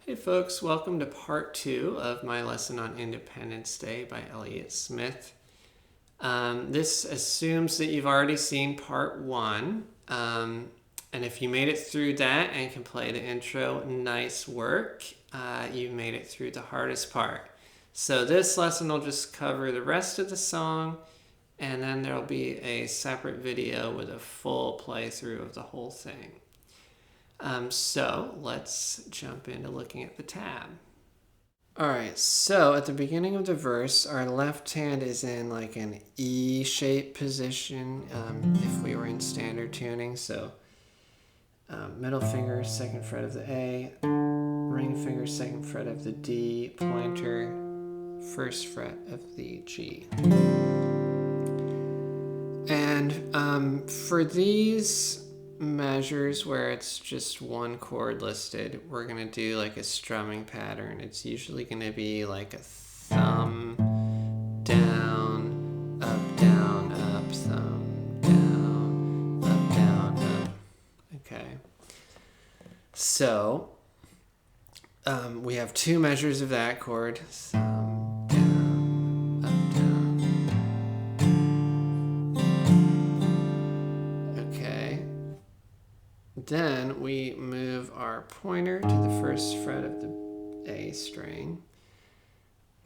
Hey folks, welcome to part 2 of my lesson on Independence Day by Elliott Smith. This assumes that you've already seen part 1, and if you made it through that and can play the intro, nice work. You made it through the hardest part. So this lesson will just cover the rest of the song, and then there'll be a separate video with a full playthrough of the whole thing. So let's jump into looking at the tab. Alright, so at the beginning of the verse, our left hand is in like an E-shaped position if we were in standard tuning. So middle finger, second fret of the A, ring finger, second fret of the D, pointer, first fret of the G. And for these measures where it's just one chord listed, we're going to do like a strumming pattern. It's usually going to be like a thumb, down, up, thumb, down, up. Okay. So we have two measures of that chord. Thumb, down, up, down. Okay. Then we move our pointer to the first fret of the A string,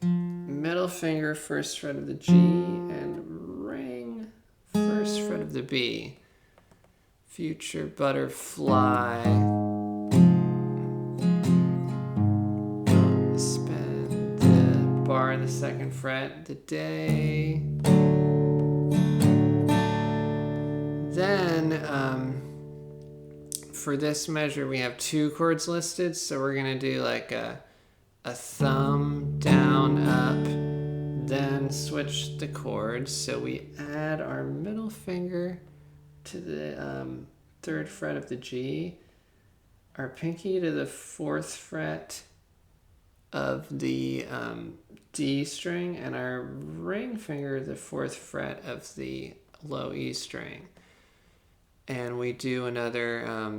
middle finger, first fret of the G, and ring, first fret of the B. Future butterfly. Spin the bar, the second fret, the day. Then, for this measure, we have two chords listed, so we're going to do like a thumb, down, up, then switch the chords. So we add our middle finger to the third fret of the G, our pinky to the fourth fret of the D string, and our ring finger to the fourth fret of the low E string. And we do another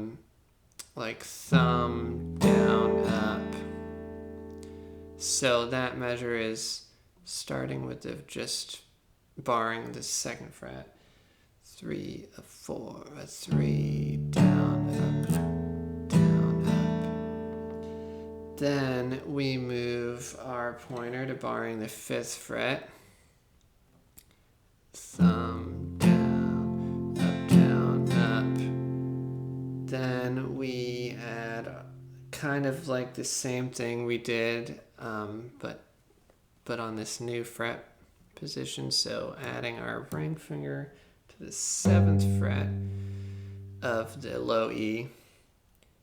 like thumb, down, up. So that measure is starting with the just barring the second fret. 3, 4, 3, down, up. Then we move our pointer to barring the fifth fret. Thumb, then we add kind of like the same thing we did, but on this new fret position. So adding our ring finger to the 7th fret of the low E,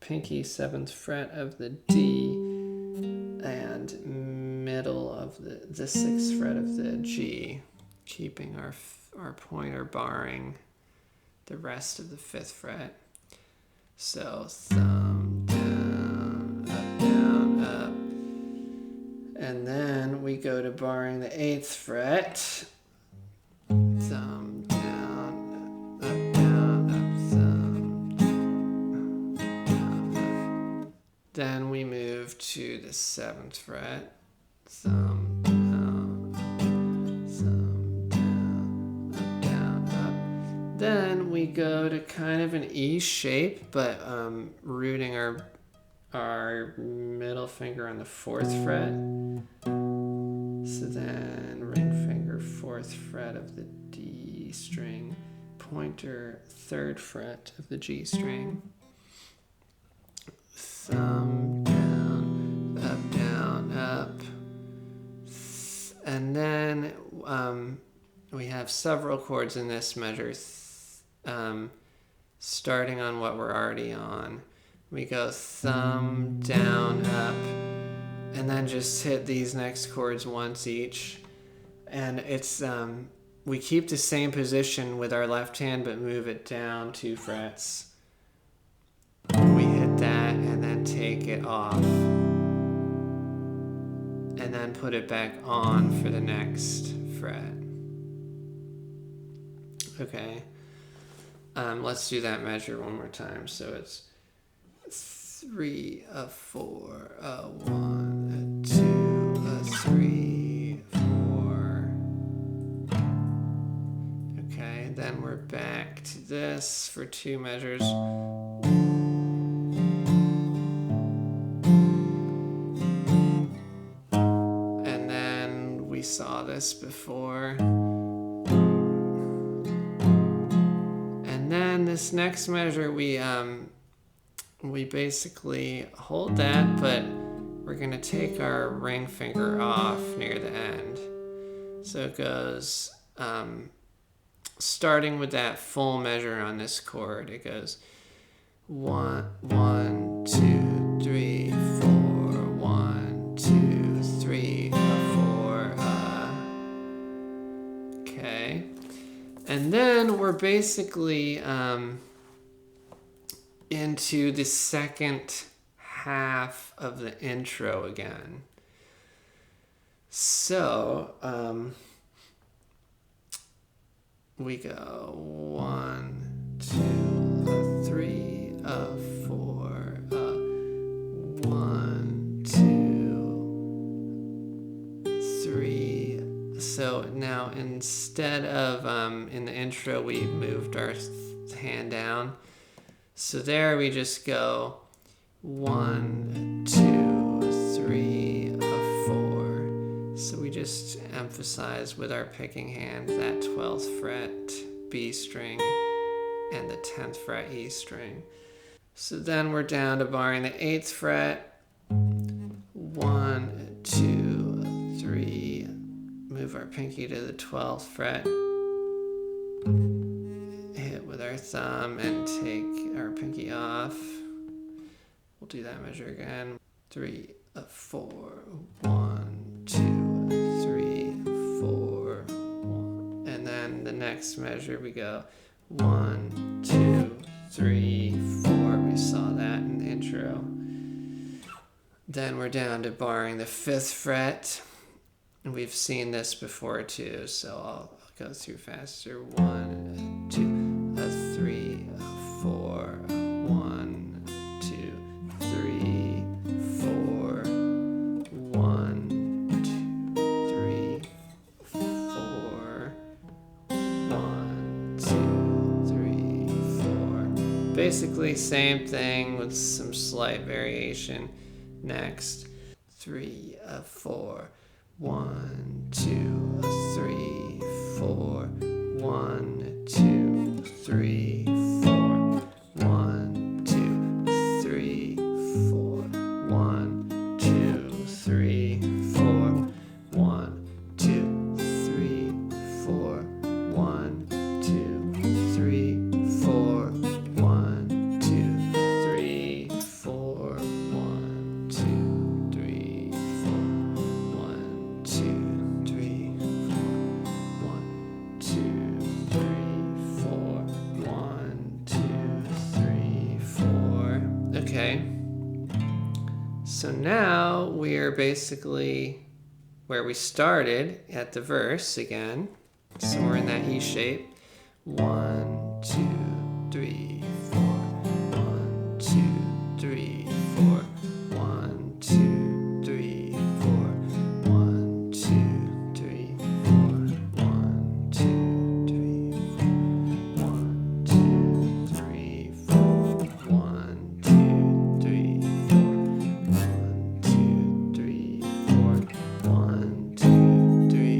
pinky 7th fret of the D, and middle of the 6th fret of the G, keeping our pointer barring the rest of the 5th fret. So thumb, down, up. And then we go to barring the 8th fret. Thumb, down, up, thumb, down, up. Then we move to the 7th fret. Thumb, then we go to kind of an E shape, but rooting our middle finger on the 4th fret. So then ring finger, 4th fret of the D string, pointer, 3rd fret of the G string. Thumb, down, up. And then we have several chords in this measure. Starting on what we're already on, we go thumb, down, up, and then just hit these next chords once each. And it's we keep the same position with our left hand, but move it down 2 frets. We hit that and then take it off, and then put it back on for the next fret. Okay. Let's do that measure one more time. So it's 3, a 4, a 1, a 2, a 3, 4. Okay, then we're back to this for 2 measures. And then we saw this before. And then this next measure, we basically hold that, but we're gonna take our ring finger off near the end. So it goes, starting with that full measure on this chord, it goes 1, 1, 2, 3, 4, 1, 2, 3, 4. Okay, and then we're basically into the second half of the intro again. So we go 1, 2, a 3, a 4, a 1, 2, 3. So now instead of in the intro we moved our hand down. So there we just go 1, 2, 3, a 4. So we just emphasize with our picking hand that 12th fret B string and the 10th fret E string. So then we're down to barring the 8th fret. 1, 2, 3. Move our pinky to the 12th fret. Hit with our thumb and take our pinky off. We'll do that measure again. 3, a 4, 1, 2, 3, 4, 1. And then the next measure we go 1, 2, 3, 4. We saw that in the intro. Then we're down to barring the 5th fret. And we've seen this before too, so I'll go through faster. 1, 2, a 3, a 4, 1, 2, 3, 4, 1, 2, 3, 4, 1, 2, 3, 4. Basically same thing with some slight variation. Next, 3, a 4. 1, 2, 3, 4. 1, 2, 3, 4. 1, 2, 3, 4. 1, 2, 3, 4. 1, 2, 3, 4. 1, 2, 3, 4. 1, 2, 3, 4. 1, 2, 3, 4. 2, 3, 1, 2, 3, 4. 1, 2, 3, 4. Okay. So now we are basically where we started at the verse again. So we're in that E shape. 1, 2, 3, 4. 1, 2, 3, 4. 1, 2, 3, 4. 1, 2, 3, 4. 1, 2, 3, 4. 1, 2, 3, 4. 1, 2, 3, 4. 1, 2, 3, 4. 1, 2, 3, 4. 1, 2, 3, 4.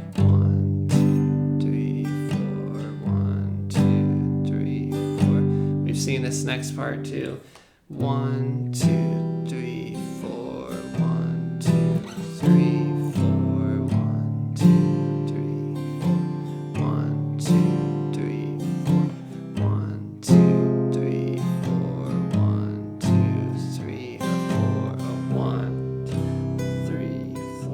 1, 2, 3, 4. 1, 2, 3, 4. We've seen this next part too. 1, 2, 3, 4. 1, 2, 3, 4. 1, 2, 3, 4. 1, 2, 3, 4. 1, 2, 3, 4. 1, 2, 3, 4. 1, 2, 3, 4.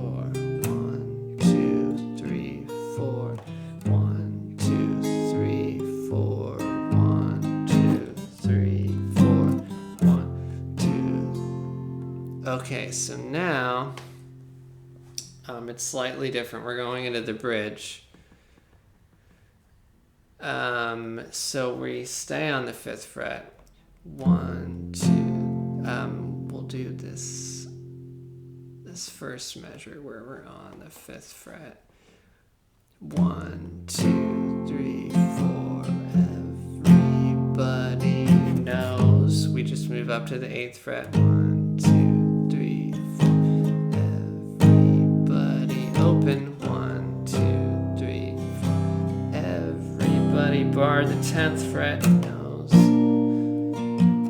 1, 2, 3, 4. 1, 2, 3, 4. 1, 2, 3, 4. 1, 2. Okay, so now it's slightly different. We're going into the bridge. So we stay on the 5th fret. 1, 2. We'll do this first measure where we're on the 5th fret. 1, 2, 3, 4. Everybody knows. We just move up to the 8th fret. 1, 2, 3, 4. Everybody open. 1, 2, 3, 4. Everybody bar the 10th fret knows.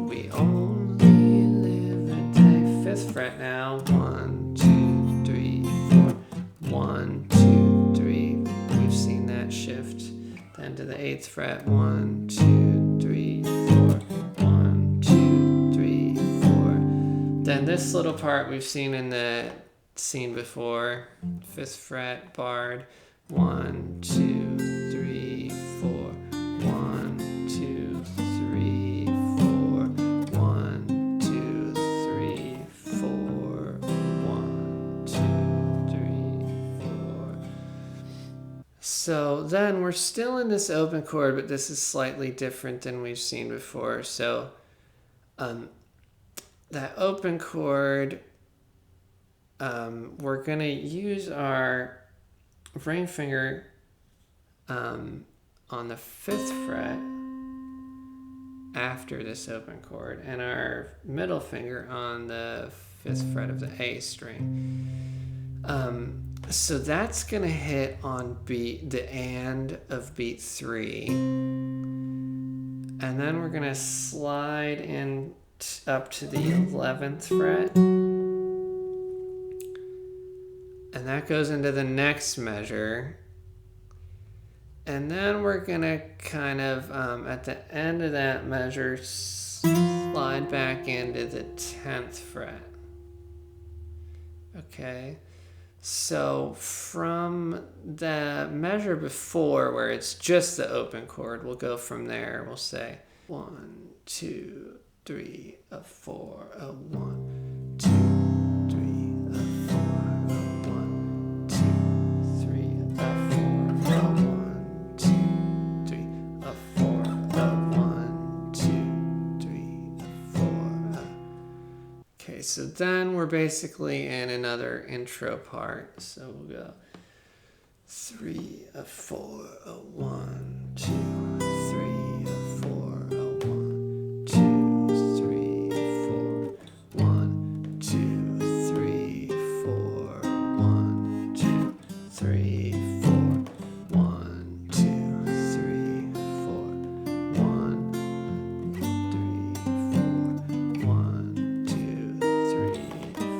We only live a day. 5th fret now. 1, 2, 3, 4. 1, 2, 3. We've seen that shift. Then to the 8th fret. 1, 2, 3, 4. 1, 2, 3, 4. Then this little part we've seen in the scene before. 5th fret barred. 1, 2, 3, 4. 1, 2, 3, 4. 1, 2, 3, 4. 1, 2, 3, 4. So then we're still in this open chord, but this is slightly different than we've seen before. So that open chord, we're going to use our ring finger on the 5th fret after this open chord, and our middle finger on the 5th fret of the A string. So that's going to hit on the and of beat 3. And then we're going to slide in up to the 11th fret. And that goes into the next measure. And then we're going to kind of, at the end of that measure, slide back into the 10th fret. Okay. So from the measure before, where it's just the open chord, we'll go from there. We'll say 1, 2, 3, a 4, a 1, 2, 3, a 4, a 1, 2, 3, a 4, a 1, 2, 3, a 4, a 1, 2, 3, a 4. Okay, so then we're basically in another intro part. So we'll go 3, a 4, a 1, 2, 3, a 4, a 1, 2, 3, 4, 1, 2, 3, 4, 1, 2, 3, 4, 1, 2, 3, 4, 1, 3, 4, 1, 2, 3,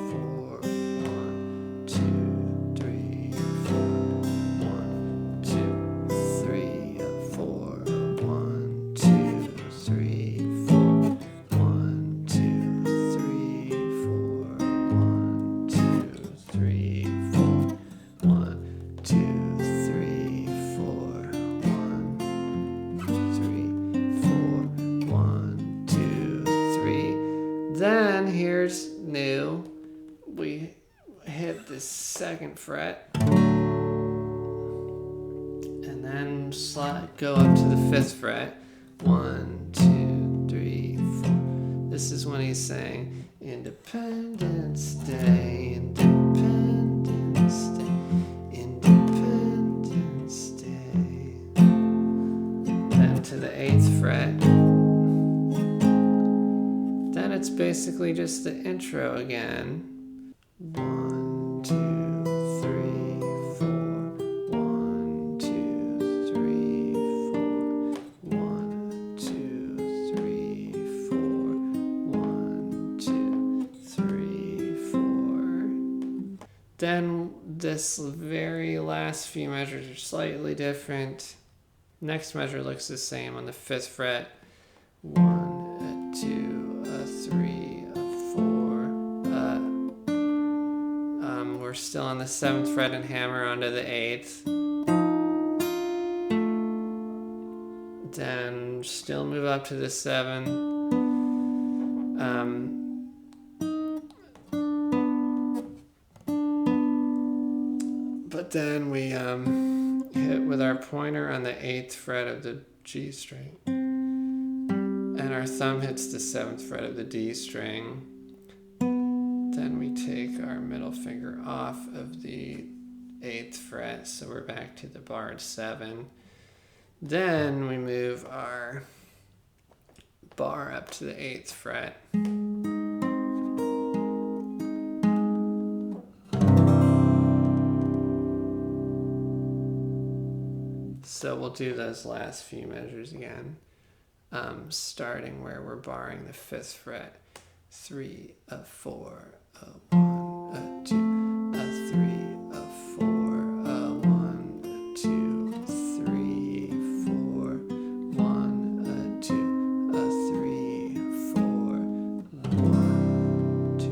4, 1, 2, 3, 4, 1, 2, 3, 4, 1, 2, 3, 4, 1, 2, 3, 4, 1, 2, 3, 4, 1, 2, 3, 4, 1, 3, 4, 1, 2, 3. Then here's new. We hit the 2nd fret. And then go up to the 5th fret. 1, 2, 3, 4. This is when he's saying Independence Day, Independence Day, Independence Day. Then to the 8th fret. Then it's basically just the intro again. 1, 2, 3, 4. 1, 2, 3, 4. 1, 2, 3, 4. 1, 2, 3, 4. Then this very last few measures are slightly different. Next measure looks the same on the 5th fret. 1, a 2, a 3, a 4. We're still on the 7th fret and hammer onto the 8th. Then still move up to the 7. But then we hit hit with our pointer on the 8th fret of the G string. And our thumb hits the 7th fret of the D string. Then we take our middle finger off of the 8th fret, so we're back to the barred 7. Then we move our bar up to the 8th fret. So we'll do those last few measures again, starting where we're barring the 5th fret. 3, a 4, a 1, a 2, a 3, a 4, a 1, a 2, 3, 4, 1, a 2, a 3, 4, 1, 2,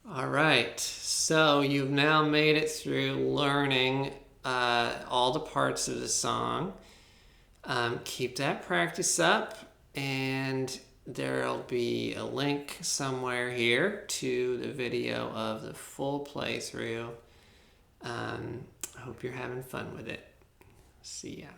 3, 4. All right, so you've now made it through learning all the parts of the song. Keep that practice up, and there'll be a link somewhere here to the video of the full playthrough. I hope you're having fun with it. See ya.